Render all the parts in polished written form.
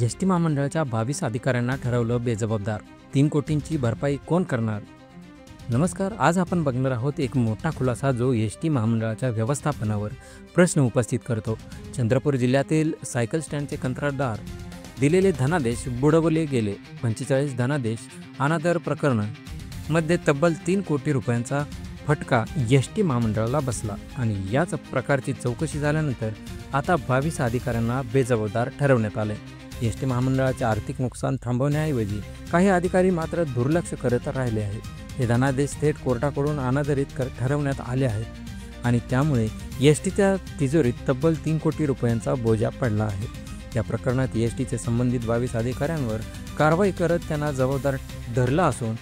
ST महामंडळाच्या 22 अधिकाऱ्यांना ठरवलं बेजबाबदार, 3 कोटींची भरपाई कोण करणार? नमस्कार, आज आपण बघणार आहोत एक मोठा खुलासा जो एसटी महामंडळाच्या व्यवस्थापनावर प्रश्न उपस्थित करतो। चंद्रपूर जिल्ह्यातील सायकल स्टँडचे कंत्राटदार दिलेले धनादेश बुडवले गेले। 45 धनादेश अनादर प्रकरण मध्ये तब्बल 3 कोटी रुपयांचा फटका एसटी महामंडळाला बसला आणि याच प्रकारची चौकशी झाल्यानंतर आता 22 अधिकाऱ्यांना बेजबाबदार ठरवण्यात आले। एसटी महामंडळाचे आर्थिक नुकसान थांबवण्याऐवजी काही अधिकारी मात्र दुर्लक्ष करत राहिले आहेत। हे धनादेश थेट कोर्टाकडून अनादरित ठरवण्यात आले आहेत आणि त्यामुळे एसटीच्या तिजोरीत तब्बल 3 कोटी रुपयांचा बोजा पडला आहे। या प्रकरणात एसटीचे संबंधित 22 अधिकाऱ्यांवर कारवाई करत त्यांना जबाबदार धरला असून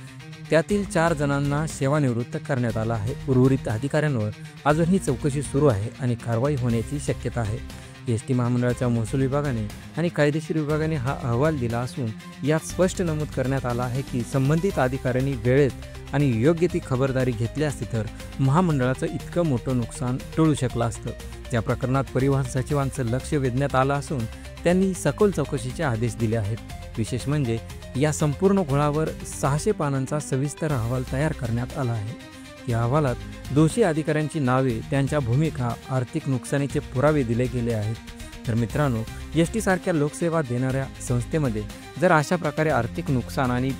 त्यातील 4 जणांना सेवानिवृत्त करण्यात आला आहे। उर्वरित अधिकाऱ्यांवर अजूनही चौकशी सुरू आहे आणि कारवाई होण्याची शक्यता आहे। एसटी महामंडळाच्या महसूल विभागाने आणि कायदेशीर विभागाने हा अहवाल दिला असून यात स्पष्ट नमूद करण्यात आलं आहे की संबंधित अधिकाऱ्यांनी वेळेत आणि योग्य ती खबरदारी घेतली असती तर महामंडळाचं इतकं मोठं नुकसान टळू शकलं असतं। या प्रकरणात परिवहन सचिवांचं लक्ष वेधण्यात आलं असून त्यांनी सखोल चौकशीचे आदेश दिले आहेत। विशेष म्हणजे या संपूर्ण घोळावर 600 पानांचा सविस्तर अहवाल तयार करण्यात आला आहे। या अहवालात दोषी अधिकाऱ्यांची नावे, त्यांच्या भूमिका, आर्थिक नुकसानीचे पुरावे दिले गेले आहेत। तर मित्रांनो, एसटी सारख्या लोकसेवा देणाऱ्या संस्थेमध्ये जर अशा प्रकारे आर्थिक नुकसान आणि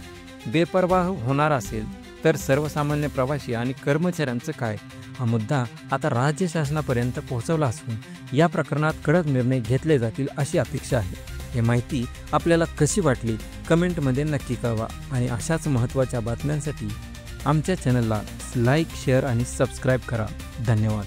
बेपर्वाह होणार असेल तर सर्वसामान्य प्रवासी आणि कर्मचाऱ्यांचं काय? हा मुद्दा आता राज्य शासनापर्यंत पोहोचवला असून या प्रकरणात कडक निर्णय घेतले जातील अशी अपेक्षा आहे। ही माहिती आपल्याला कशी वाटली कमेंटमध्ये नक्की कळवा आणि अशाच महत्त्वाच्या बातम्यांसाठी आमच्या चॅनलला लाईक, शेअर आणि सबस्क्राईब करा। धन्यवाद।